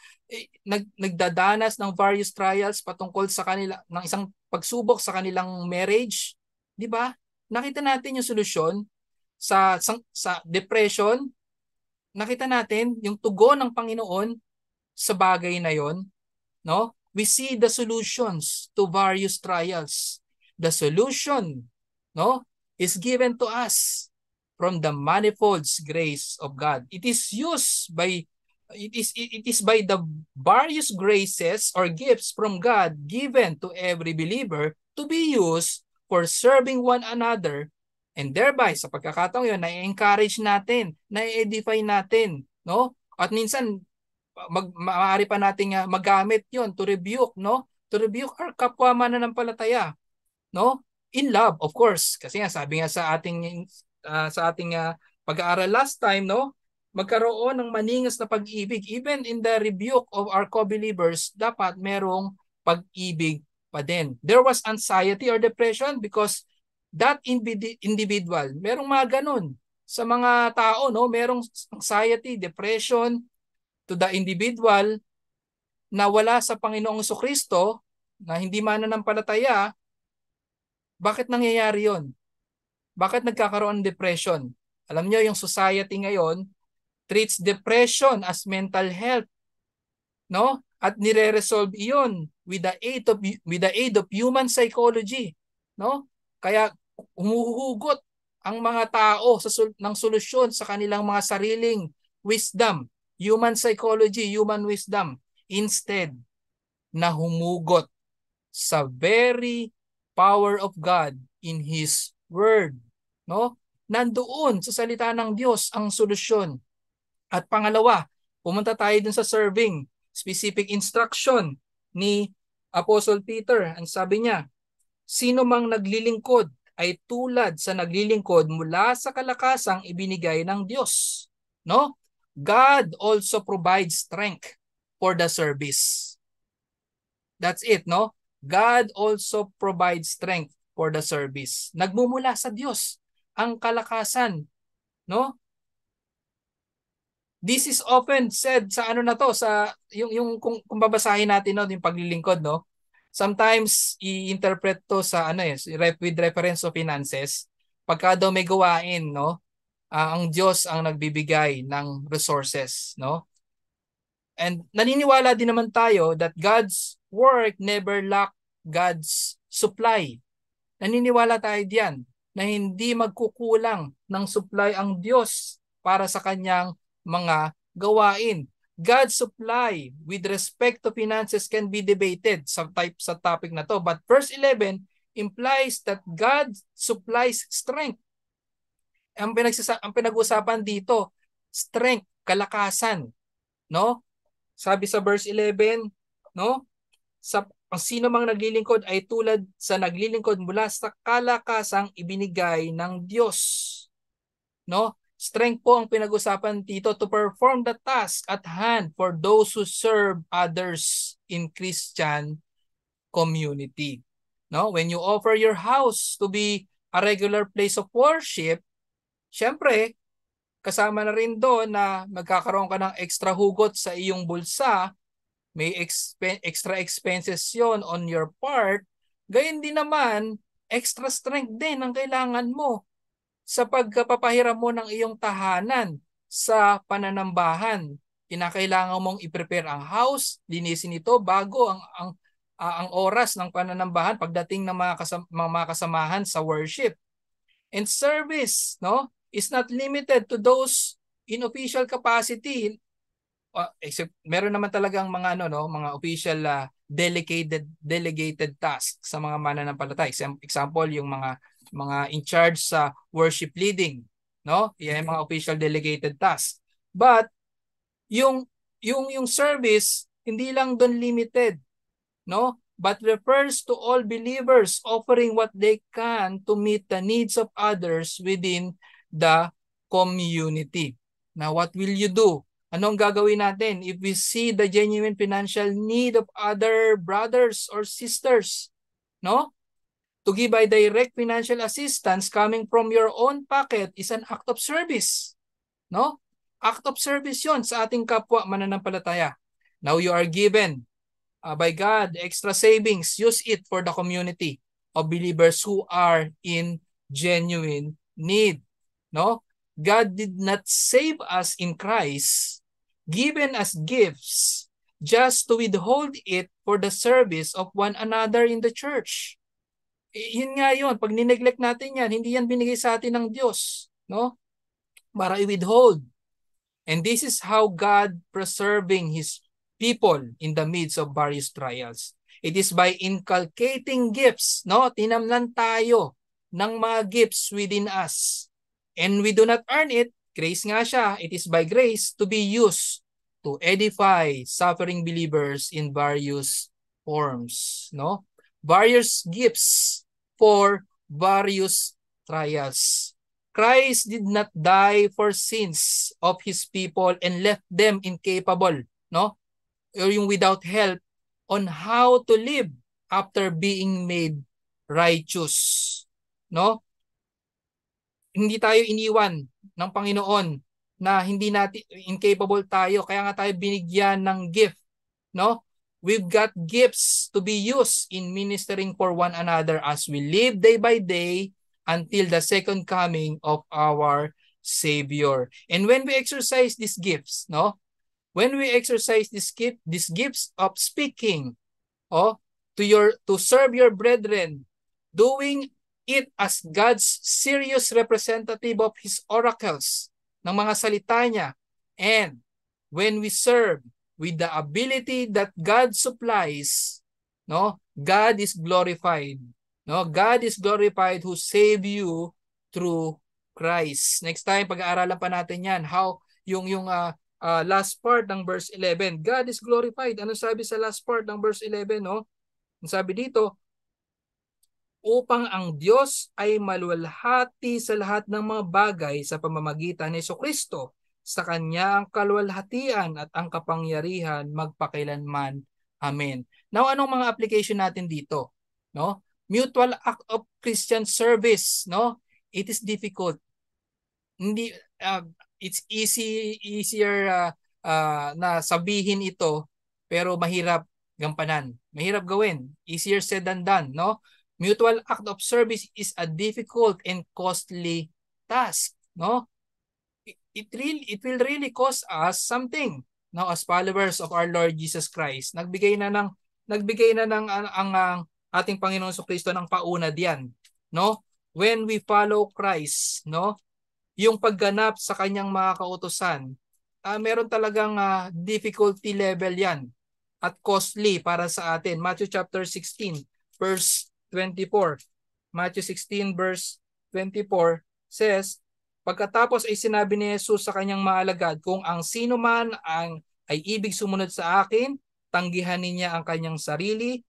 nagdadanas ng various trials patungkol sa kanila ng isang pagsubok sa kanilang marriage, 'di ba? Nakita natin yung solusyon sa depression. Nakita natin yung tugon ng Panginoon sa bagay na 'yon, no? We see the solutions to various trials. The solution, no, is given to us from the manifold grace of God. It is by the various graces or gifts from God given to every believer to be used for serving one another, and thereby sa pagkakataong yun na-encourage natin, na-edify natin, no? At minsan maaari pa nating magamit yon to rebuke, no? To rebuke our kapwa mananampalataya, no? In love, of course. Kasi nga sabi nga sa ating pag-aaral last time, no? Magkaroon ng maningas na pag-ibig. Even in the rebuke of our co-believers, dapat merong pag-ibig pa din. There was anxiety or depression because that individual, merong mga ganun sa mga tao, no? Merong anxiety, depression to the individual na wala sa Panginoong Jesucristo, na hindi mananampalataya. Bakit nangyayari yon? Bakit nagkakaroon ng depression? Alam nyo, yung society ngayon treats depression as mental health, no? At nire-resolve iyon with the aid of human psychology, no? Kaya humuhugot ang mga tao ng solusyon sa kanilang mga sariling wisdom, human psychology, human wisdom, instead na humugot sa very power of God in His Word, no? Nandoon sa salita ng Diyos ang solusyon. At pangalawa, pumunta tayo dun sa serving, specific instruction ni Apostle Peter. Ang sabi niya, sino mang naglilingkod ay tulad sa naglilingkod mula sa kalakasang ibinigay ng Diyos, no? God also provides strength for the service. That's it, no? God also provides strength for the service. Nagmumula sa Diyos ang kalakasan, no? This is often said sa ano na to, sa yung kung babasahin natin, no, yung paglilingkod, no? Sometimes i-interpret to sa with reference to finances. Pagka daw may gawain, no? Ang Diyos ang nagbibigay ng resources, no? And naniniwala din naman tayo that God's work never lack God's supply. Naniniwala tayo diyan na hindi magkukulang ng supply ang Diyos para sa kanyang mga gawain. God's supply with respect to finances can be debated sa topic na to. But verse 11 implies that God supplies strength. Ang pinag-usapan dito, strength, kalakasan, no? Sabi sa verse 11, no? Ang sino mang naglilingkod ay tulad sa naglilingkod mula sa kalakasang ibinigay ng Diyos. No? Strength po ang pinag-usapan dito to perform the task at hand for those who serve others in Christian community. No? When you offer your house to be a regular place of worship, syempre, kasama na rin doon na magkakaroon ka ng extra hugot sa iyong bulsa, may extra expenses yon on your part, gayon din naman, extra strength din ang kailangan mo sa pagpapahiram mo ng iyong tahanan sa pananambahan. Kinakailangan mong i-prepare ang house, linisin ito bago ang oras ng pananambahan pagdating ng mga kasamahan sa worship. And service, no, is not limited to those in official capacity. Except meron naman talagang mga mga official delegated tasks sa mga mananampalataya. Example, yung mga in charge sa worship leading, no? Yan yung mga official delegated tasks. But yung service hindi lang doon limited, no? But refers to all believers offering what they can to meet the needs of others within the community. Now, what will you do? Anong gagawin natin if we see the genuine financial need of other brothers or sisters? No? To give a direct financial assistance coming from your own pocket is an act of service. No? Act of service yon sa ating kapwa mananampalataya. Now you are given by God extra savings. Use it for the community of believers who are in genuine need. No? God did not save us in Christ, given us gifts, just to withhold it for the service of one another in the church. Yun nga yun, pag nineglect natin yan, hindi yan binigay sa atin ng Diyos, no? Para i-withhold. And this is how God preserving His people in the midst of various trials. It is by inculcating gifts, no? Tinamnan tayo ng mga gifts within us. And we do not earn it. Grace nga siya. It is by grace to be used to edify suffering believers in various forms, no? Various gifts for various trials. Christ did not die for sins of His people and left them incapable, no? Or yung without help on how to live after being made righteous, no? Hindi tayo iniwan ng Panginoon na hindi natin incapable tayo, kaya nga tayo binigyan ng gift, no? We've got gifts to be used in ministering for one another as we live day by day until the second coming of our Savior. And when we exercise these gifts, no? When we exercise these gifts of speaking, to serve your brethren, doing it as God's serious representative of His oracles, ng mga salita niya, and when we serve with the ability that God supplies, no, God is glorified. No, God is glorified who saved you through Christ. Next time pag-aaralan pa natin 'yan, how yung last part ng verse 11. God is glorified. Ano sabi sa last part ng verse 11, no? Ang sabi dito, upang ang Diyos ay maluwalhati sa lahat ng mga bagay sa pamamagitan ni Jesucristo. Sa Kanya ang kaluwalhatian at ang kapangyarihan magpakailanman. Amen. Now, anong mga application natin dito? No? Mutual act of Christian service. No? It is difficult. Hindi, it's easier na sabihin ito, pero mahirap gampanan. Mahirap gawin. Easier said than done. No? Mutual act of service is a difficult and costly task. No? It will really cost us something, no, as followers of our Lord Jesus Christ. Nagbigay na ng ang ating Panginoong Kristo ng pauna diyan, no? When we follow Christ, no, yung pagganap sa kanyang mga kautusan, meron talagang difficulty level yan at costly para sa atin. Matthew chapter 16 verse 24. Matthew 16 verse 24 says, pagkatapos ay sinabi ni Jesus sa kanyang mga alagad, kung ang sino man ay ibig sumunod sa akin, tanggihan niya ang kanyang sarili,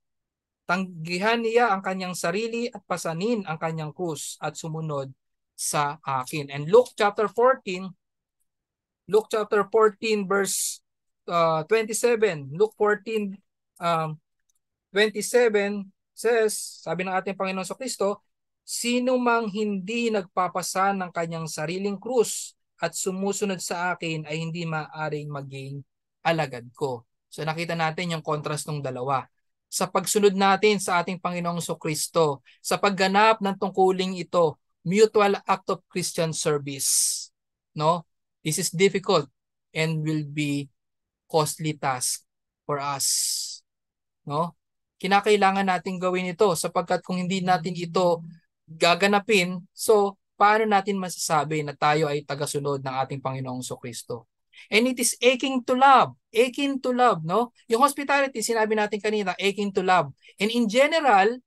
at pasanin ang kanyang krus at sumunod sa akin. And Luke chapter 14 verse 27. Luke 14 27 says, sabi ng ating Panginoon sa Kristo, sino mang hindi nagpapasa ng kanyang sariling krus at sumusunod sa akin ay hindi maaring maging alagad ko. So nakita natin yung contrast ng dalawa. Sa pagsunod natin sa ating Panginoong Kristo, sa pagganap ng tungkuling ito, mutual act of Christian service. No? This is difficult and will be costly task for us. No? Kinakailangan natin gawin ito sapagkat kung hindi natin ito gaganapin, so paano natin masasabi na tayo ay tagasunod ng ating Panginoong Kristo? And it is aching to love, no? Yung hospitality, sinabi natin kanina, aching to love. And in general,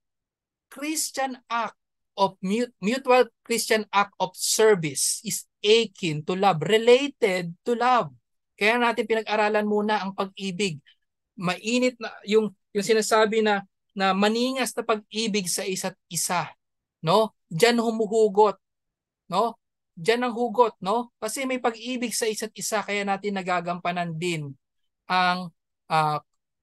Christian act of mutual Christian act of service is akin to love, related to love. Kaya natin pinag-aralan muna ang pag-ibig. Mainit na yung sinasabi na maningas na pag-ibig sa isa't isa, no? Diyan humuhugot, no? Diyan ang hugot, no? Kasi may pag-ibig sa isa't isa kaya natin nagagampanan din ang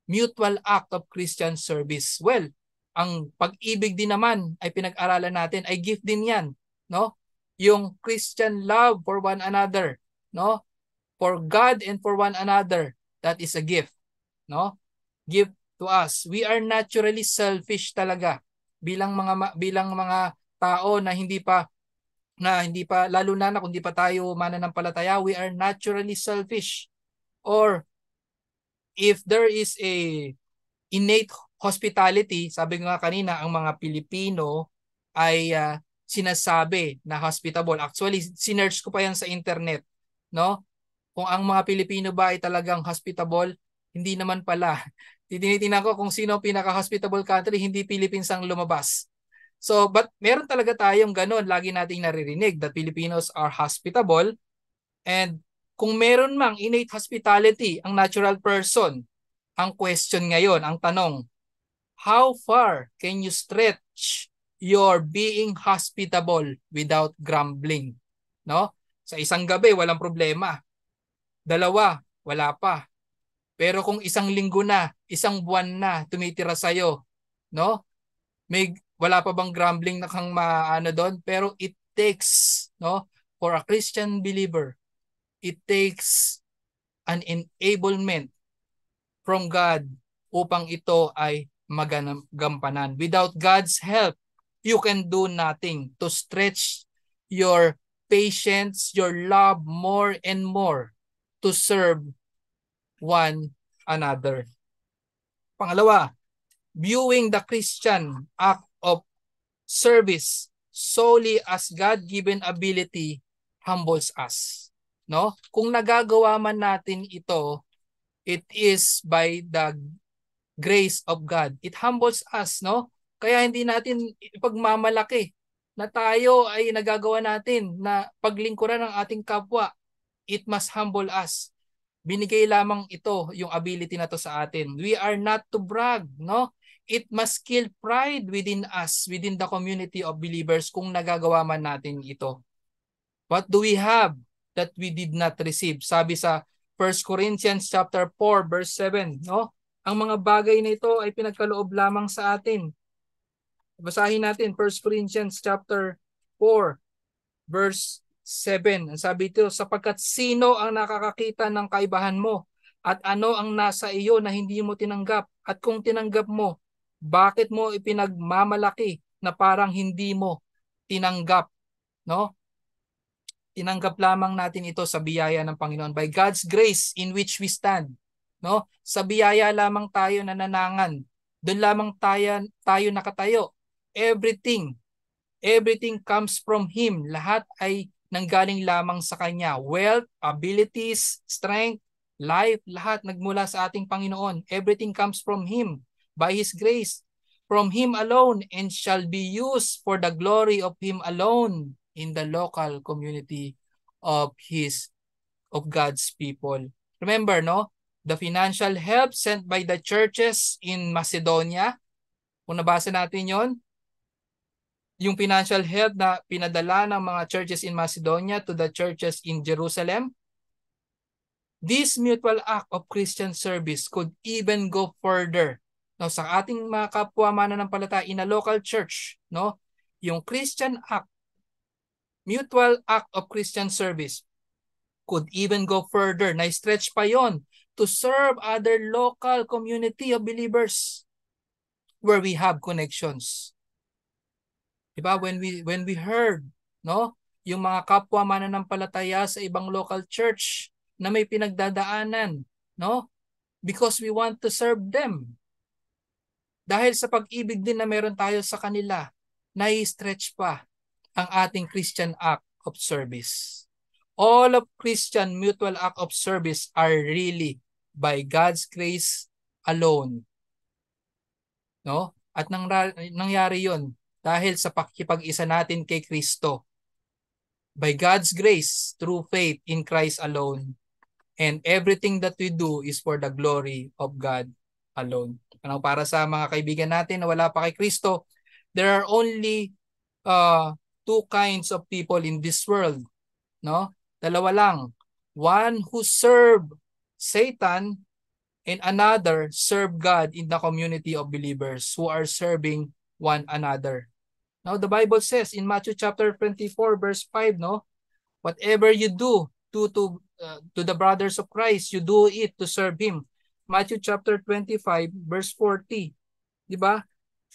mutual act of Christian service. Well, ang pag-ibig din naman ay pinag-aralan natin, ay gift din yan, no? Yung Christian love for one another, no? For God and for one another, that is a gift, no? Gift to us. We are naturally selfish talaga bilang mga tao na hindi pa lalo na kung hindi pa tayo mananampalataya, we are naturally selfish. Or if there is a innate hospitality, sabi nga kanina, ang mga Pilipino ay sinasabi na hospitable. Actually, sinearch ko pa yan sa internet, no? Kung ang mga Pilipino ba ay talagang hospitable, hindi naman pala. Tinitingnan ko kung sino ang pinaka-hospitable country, hindi Philippines ang lumabas. So, but meron talaga tayong ganun, lagi nating naririnig that Filipinos are hospitable. And kung meron mang innate hospitality ang natural person, ang question ngayon, ang tanong, how far can you stretch your being hospitable without grumbling? No? Sa isang gabi, walang problema. Dalawa, wala pa. Pero kung isang linggo na, isang buwan na tumitira sa'yo, no? Wala pa bang grumbling na kang maano doon? Pero it takes, no, for a Christian believer, it takes an enablement from God upang ito ay magagampanan. Without God's help, you can do nothing to stretch your patience, your love more and more to serve one another. Pangalawa, viewing the Christian act of service solely as God-given ability humbles us. No? Kung nagagawa man natin ito, it is by the grace of God. It humbles us, no? Kaya hindi natin ipagmamalaki na tayo ay nagagawa natin na paglingkuran ng ating kapwa. It must humble us. Binigay lamang ito, yung ability na to sa atin. We are not to brag, no? It must kill pride within us, within the community of believers kung nagagawa man natin ito. What do we have that we did not receive? Sabi sa 1 Corinthians chapter 4 verse 7, no? Ang mga bagay na ito ay pinagkaloob lamang sa atin. Basahin natin 1 Corinthians chapter 4 verse 7. Ang sabi ito, sapagkat sino ang nakakakita ng kaibahan mo at ano ang nasa iyo na hindi mo tinanggap, at kung tinanggap mo, bakit mo ipinagmamalaki na parang hindi mo tinanggap, no? Tinanggap lamang natin ito sa biyaya ng Panginoon. By God's grace in which we stand. No? Sa biyaya lamang tayo nananangan. Doon lamang tayo nakatayo. Everything comes from Him. Lahat ay nanggaling lamang sa Kanya. Wealth, abilities, strength, life, lahat nagmula sa ating Panginoon. Everything comes from Him by His grace. From Him alone and shall be used for the glory of Him alone in the local community of God's people. Remember, no? The financial help sent by the churches in Macedonia. Kung nabasa natin yon, yung financial help na pinadala ng mga churches in Macedonia to the churches in Jerusalem, this mutual act of Christian service could even go further. No, sa ating mga kapwa mananampalataya in a local church, no? Yung Christian act, mutual act of Christian service could even go further. Na-stretch pa yon to serve other local community of believers where we have connections. Diba? When we heard, no, yung mga kapwa mananampalataya sa ibang local church na may pinagdadaanan, no? Because we want to serve them. Dahil sa pag-ibig din na meron tayo sa kanila, nai-stretch pa ang ating Christian act of service. All of Christian mutual act of service are really by God's grace alone. No? At nangyari yon dahil sa pakikipag-isa natin kay Kristo. By God's grace, through faith in Christ alone. And everything that we do is for the glory of God alone. Ano, para sa mga kaibigan natin na wala pa kay Kristo, there are only two kinds of people in this world. No? Dalawa lang. One who serve Satan and another serve God in the community of believers who are serving one another. Now the Bible says in Matthew chapter 24 verse 5, no, whatever you do to the brothers of Christ, you do it to serve Him. Matthew chapter 25 verse 40. Di ba?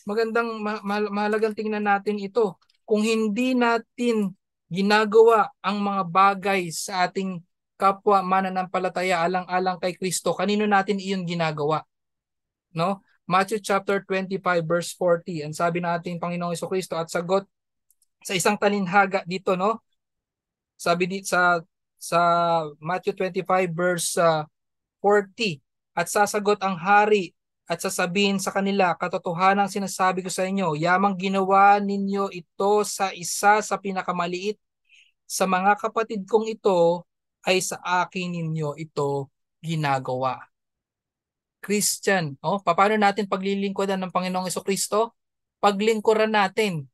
Mahalagang tingnan natin ito. Kung hindi natin ginagawa ang mga bagay sa ating kapwa mananampalataya alang-alang kay Kristo, kanino natin iyon ginagawa? No? Matthew chapter 25 verse 40. Ang sabi natin Panginoong Jesucristo at sagot sa isang talinhaga dito, no? Sabi dito sa Matthew 25 verse 40, at sasagot ang hari at sasabihin sa kanila, katotohanan ang sinasabi ko sa inyo, yamang ginawa ninyo ito sa isa sa pinakamaliit sa mga kapatid kong ito, ay sa akin ninyo ito ginagawa. Christian, paano natin paglilingkuran ng Panginoong Jesucristo? Paglingkuran natin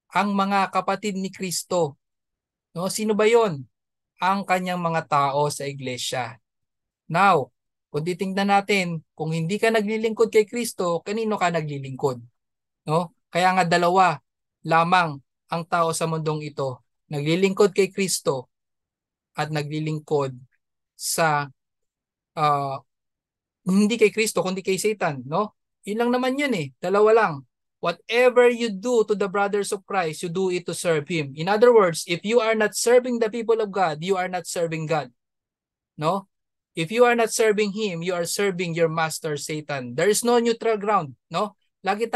ang mga kapatid ni Kristo. No, sino ba 'yon? Ang kanyang mga tao sa iglesia. Now, kung titingnan natin, kung hindi ka naglilingkod kay Kristo, kanino ka naglilingkod? No? Kaya nga dalawa lamang ang tao sa mundong ito. Naglilingkod kay Kristo at naglilingkod sa hindi kay Kristo kundi kay Satan, no? Yun lang naman yun eh. Dalawa lang. Whatever you do to the brothers of Christ, you do it to serve Him. In other words, if you are not serving the people of God, you are not serving God. No? If you are not serving Him, you are serving your master Satan. There is no neutral ground, no? Lagi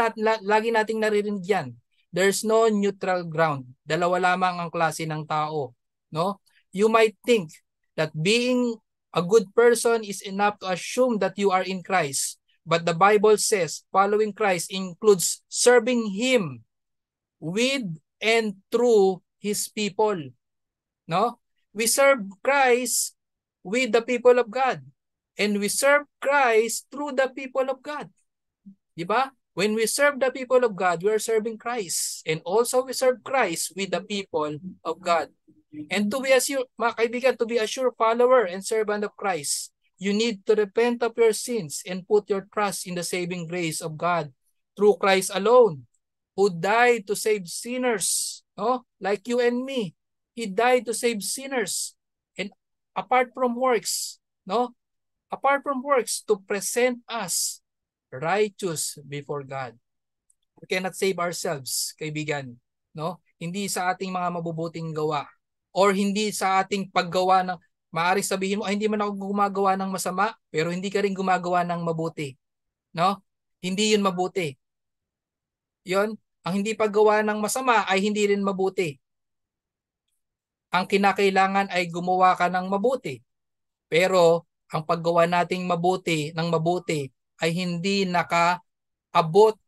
nating naririnig yan. There's no neutral ground. Dalawa lamang ang klase ng tao, no? You might think that being a good person is enough to assume that you are in Christ. But the Bible says following Christ includes serving Him with and through His people. No? We serve Christ with the people of God. And we serve Christ through the people of God. Diba? When we serve the people of God, we are serving Christ. And also we serve Christ with the people of God. And to be a sure, mga kaibigan, to be a sure follower and servant of Christ, you need to repent of your sins and put your trust in the saving grace of God through Christ alone, who died to save sinners, no? Like you and me. He died to save sinners. And apart from works, no? Apart from works, to present us righteous before God. We cannot save ourselves, kaibigan, no? Hindi sa ating mga mabubuting gawa. or hindi sa ating paggawa ng, maaari sabihin mo, ay hindi man ako gumagawa ng masama, pero hindi ka rin gumagawa ng mabuti. No? Hindi yun mabuti. Yun, ang hindi paggawa ng masama ay hindi rin mabuti. Ang kinakailangan ay gumawa ka ng mabuti. Pero ang paggawa nating mabuti ng mabuti ay hindi nakaabot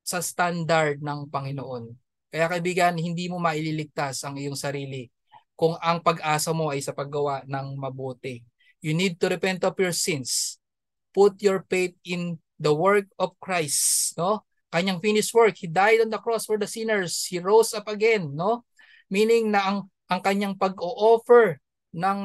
sa standard ng Panginoon. Kaya kaibigan, hindi mo maililigtas ang iyong sarili kung ang pag-asa mo ay sa paggawa ng mabuti. You need to repent of your sins. Put your faith in the work of Christ, no? Kanyang finished work. He died on the cross for the sinners. He rose up again, no? Meaning na ang kanyang pag-o-offer ng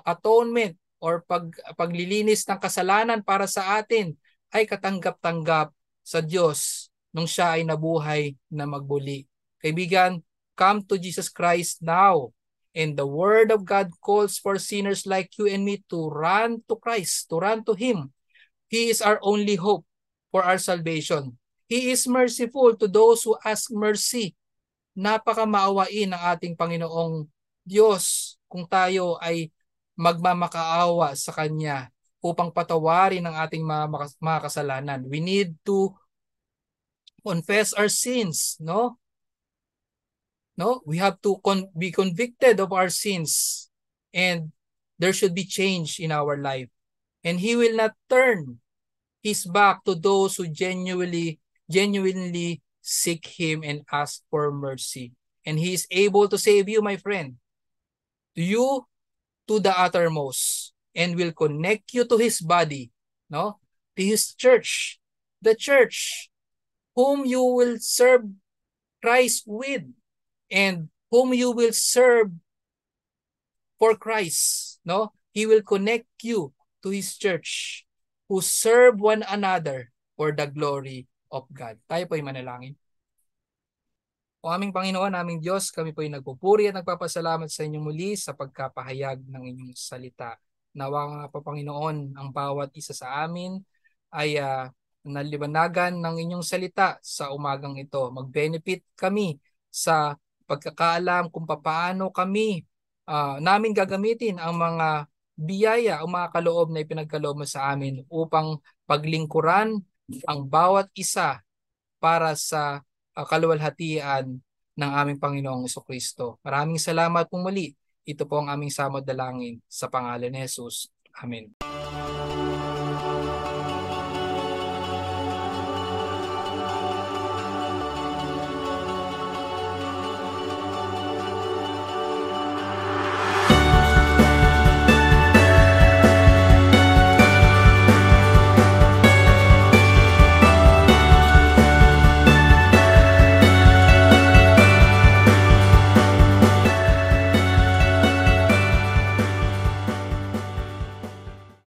atonement or paglilinis ng kasalanan para sa atin ay katanggap-tanggap sa Diyos nung siya ay nabuhay na magbuli. Kaibigan, come to Jesus Christ now. And the word of God calls for sinners like you and me to run to Christ, to run to Him. He is our only hope for our salvation. He is merciful to those who ask mercy. Napakamaawain ng ating Panginoong Diyos kung tayo ay magmamakaawa sa Kanya upang patawarin ang ating mga kasalanan. We need to confess our sins, no? No, we have to be convicted of our sins, and there should be change in our life. And He will not turn His back to those who genuinely seek Him and ask for mercy. And He is able to save you, my friend, you to the uttermost, and will connect you to His body, no, to His church, the church whom you will serve Christ with, and whom you will serve for Christ, no? He will connect you to His church who serve one another for the glory of God. Tayo po ay manalangin. O aming Panginoon, aming Diyos, kami po ay nagpupuri at nagpapasalamat sa inyong muli sa pagkapahayag ng inyong salita. Nawa nga po, Panginoon, ang bawat isa sa amin ay naliwanagan ng inyong salita sa umagang ito. Mag-benefit kami sa pagkakaalam kung paano kami namin gagamitin ang mga biyaya o mga kaloob na ipinagkaloob mo sa amin upang paglingkuran ang bawat isa para sa kaluwalhatian ng aming Panginoong Jesucristo. Maraming salamat po muli. Ito po ang aming samod dalangin sa pangalan ni Jesus. Amen.